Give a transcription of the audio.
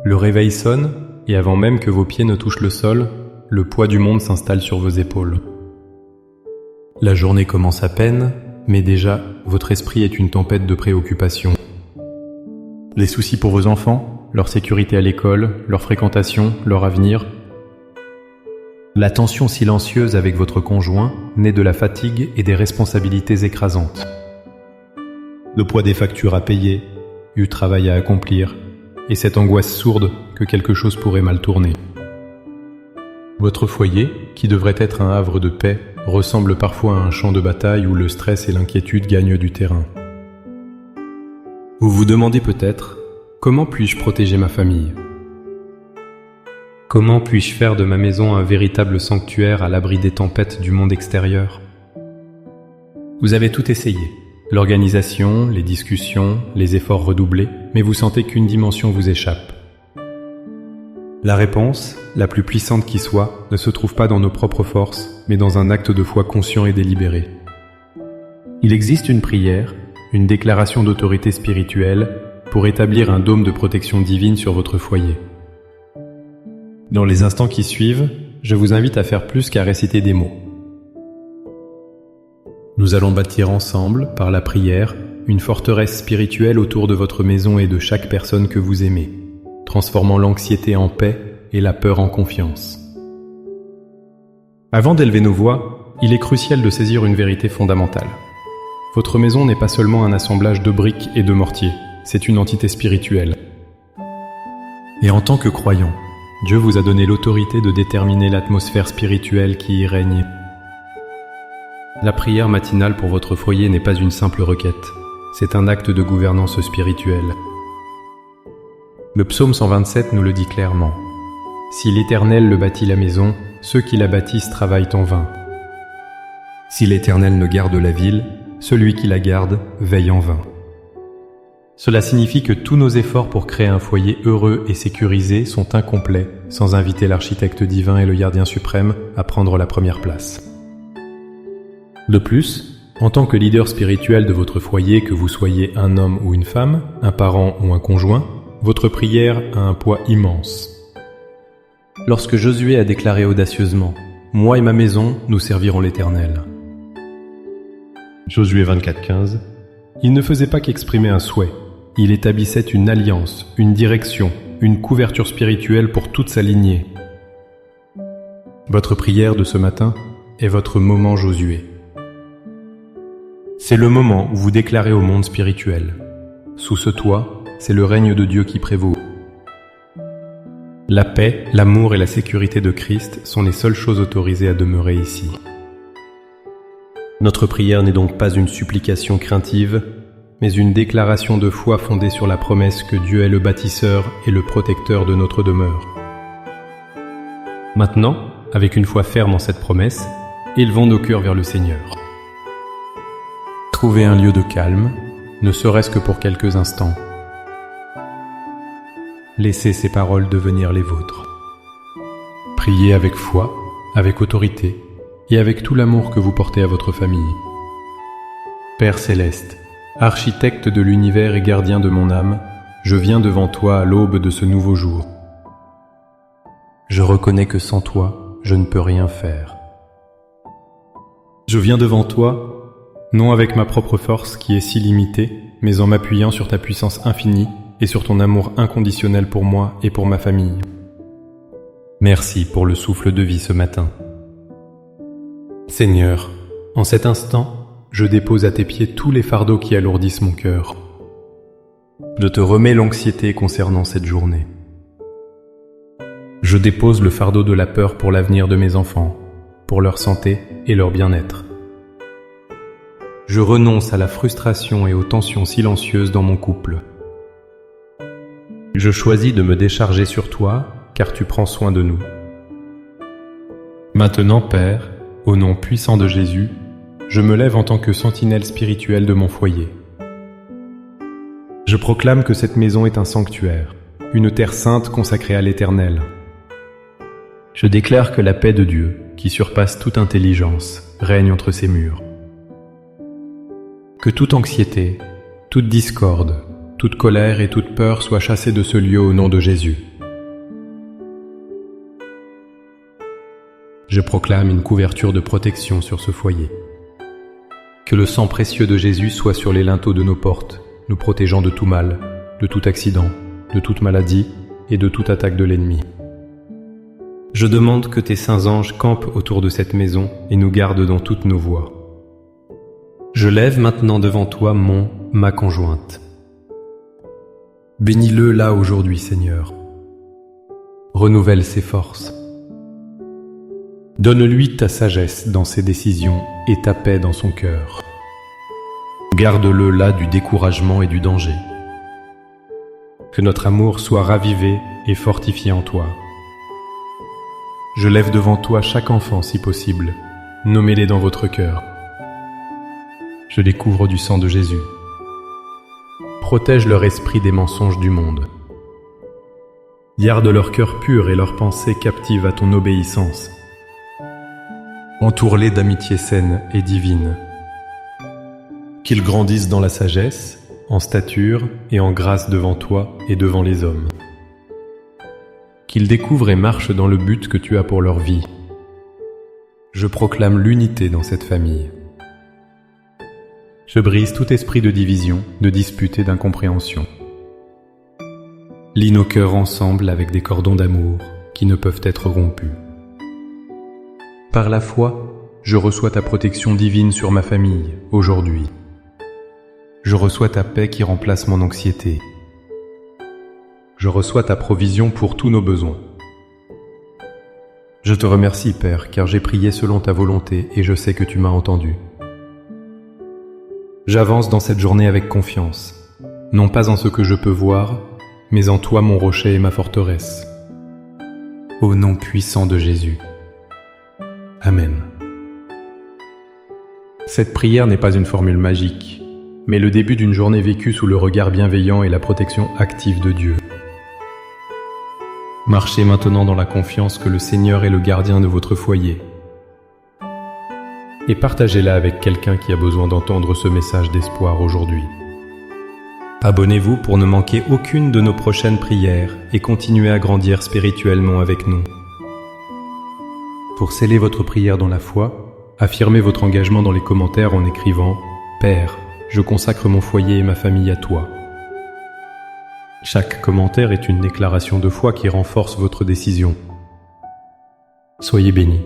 Le réveil sonne, et avant même que vos pieds ne touchent le sol, le poids du monde s'installe sur vos épaules. La journée commence à peine, mais déjà, votre esprit est une tempête de préoccupations. Les soucis pour vos enfants, leur sécurité à l'école, leur fréquentation, leur avenir. La tension silencieuse avec votre conjoint naît de la fatigue et des responsabilités écrasantes. Le poids des factures à payer, du travail à accomplir, et cette angoisse sourde que quelque chose pourrait mal tourner. Votre foyer, qui devrait être un havre de paix, ressemble parfois à un champ de bataille où le stress et l'inquiétude gagnent du terrain. Vous vous demandez peut-être, comment puis-je protéger ma famille ? Comment puis-je faire de ma maison un véritable sanctuaire à l'abri des tempêtes du monde extérieur ? Vous avez tout essayé. L'organisation, les discussions, les efforts redoublés, mais vous sentez qu'une dimension vous échappe. La réponse, la plus puissante qui soit, ne se trouve pas dans nos propres forces, mais dans un acte de foi conscient et délibéré. Il existe une prière, une déclaration d'autorité spirituelle, pour établir un dôme de protection divine sur votre foyer. Dans les instants qui suivent, je vous invite à faire plus qu'à réciter des mots. Nous allons bâtir ensemble, par la prière, une forteresse spirituelle autour de votre maison et de chaque personne que vous aimez, transformant l'anxiété en paix et la peur en confiance. Avant d'élever nos voix, il est crucial de saisir une vérité fondamentale. Votre maison n'est pas seulement un assemblage de briques et de mortiers, c'est une entité spirituelle. Et en tant que croyant, Dieu vous a donné l'autorité de déterminer l'atmosphère spirituelle qui y règne. La prière matinale pour votre foyer n'est pas une simple requête, c'est un acte de gouvernance spirituelle. Le psaume 127 nous le dit clairement. Si l'Éternel le bâtit la maison, ceux qui la bâtissent travaillent en vain. Si l'Éternel ne garde la ville, celui qui la garde veille en vain. Cela signifie que tous nos efforts pour créer un foyer heureux et sécurisé sont incomplets sans inviter l'architecte divin et le gardien suprême à prendre la première place. De plus, en tant que leader spirituel de votre foyer, que vous soyez un homme ou une femme, un parent ou un conjoint, votre prière a un poids immense. Lorsque Josué a déclaré audacieusement « Moi et ma maison, nous servirons l'Éternel ». Josué 24:15, il ne faisait pas qu'exprimer un souhait, il établissait une alliance, une direction, une couverture spirituelle pour toute sa lignée. Votre prière de ce matin est votre moment Josué. C'est le moment où vous déclarez au monde spirituel. Sous ce toit, c'est le règne de Dieu qui prévaut. La paix, l'amour et la sécurité de Christ sont les seules choses autorisées à demeurer ici. Notre prière n'est donc pas une supplication craintive, mais une déclaration de foi fondée sur la promesse que Dieu est le bâtisseur et le protecteur de notre demeure. Maintenant, avec une foi ferme en cette promesse, élevons nos cœurs vers le Seigneur. Trouvez un lieu de calme, ne serait-ce que pour quelques instants. Laissez ces paroles devenir les vôtres. Priez avec foi, avec autorité et avec tout l'amour que vous portez à votre famille. Père céleste, architecte de l'univers et gardien de mon âme, je viens devant toi à l'aube de ce nouveau jour. Je reconnais que sans toi, je ne peux rien faire. Je viens devant toi, non avec ma propre force qui est si limitée, mais en m'appuyant sur ta puissance infinie et sur ton amour inconditionnel pour moi et pour ma famille. Merci pour le souffle de vie ce matin. Seigneur, en cet instant, je dépose à tes pieds tous les fardeaux qui alourdissent mon cœur. Je te remets l'anxiété concernant cette journée. Je dépose le fardeau de la peur pour l'avenir de mes enfants, pour leur santé et leur bien-être. Je renonce à la frustration et aux tensions silencieuses dans mon couple. Je choisis de me décharger sur toi, car tu prends soin de nous. Maintenant, Père, au nom puissant de Jésus, je me lève en tant que sentinelle spirituelle de mon foyer. Je proclame que cette maison est un sanctuaire, une terre sainte consacrée à l'Éternel. Je déclare que la paix de Dieu, qui surpasse toute intelligence, règne entre ces murs. Que toute anxiété, toute discorde, toute colère et toute peur soient chassées de ce lieu au nom de Jésus. Je proclame une couverture de protection sur ce foyer. Que le sang précieux de Jésus soit sur les linteaux de nos portes, nous protégeant de tout mal, de tout accident, de toute maladie et de toute attaque de l'ennemi. Je demande que tes saints anges campent autour de cette maison et nous gardent dans toutes nos voies. Je lève maintenant devant toi ma conjointe. Bénis-le là aujourd'hui, Seigneur. Renouvelle ses forces. Donne-lui ta sagesse dans ses décisions et ta paix dans son cœur. Garde-le là du découragement et du danger. Que notre amour soit ravivé et fortifié en toi. Je lève devant toi chaque enfant si possible, nommez-les dans votre cœur. Je les couvre du sang de Jésus. Protège leur esprit des mensonges du monde. Garde leur cœur pur et leurs pensées captives à ton obéissance. Entoure-les d'amitié saine et divine. Qu'ils grandissent dans la sagesse, en stature et en grâce devant toi et devant les hommes. Qu'ils découvrent et marchent dans le but que tu as pour leur vie. Je proclame l'unité dans cette famille. Je brise tout esprit de division, de dispute et d'incompréhension. Lie nos cœurs ensemble avec des cordons d'amour qui ne peuvent être rompus. Par la foi, je reçois ta protection divine sur ma famille, aujourd'hui. Je reçois ta paix qui remplace mon anxiété. Je reçois ta provision pour tous nos besoins. Je te remercie, Père, car j'ai prié selon ta volonté et je sais que tu m'as entendu. J'avance dans cette journée avec confiance, non pas en ce que je peux voir, mais en toi mon rocher et ma forteresse. Au nom puissant de Jésus. Amen. Cette prière n'est pas une formule magique, mais le début d'une journée vécue sous le regard bienveillant et la protection active de Dieu. Marchez maintenant dans la confiance que le Seigneur est le gardien de votre foyer. Et partagez-la avec quelqu'un qui a besoin d'entendre ce message d'espoir aujourd'hui. Abonnez-vous pour ne manquer aucune de nos prochaines prières et continuez à grandir spirituellement avec nous. Pour sceller votre prière dans la foi, affirmez votre engagement dans les commentaires en écrivant « Père, je consacre mon foyer et ma famille à toi ». Chaque commentaire est une déclaration de foi qui renforce votre décision. Soyez bénis.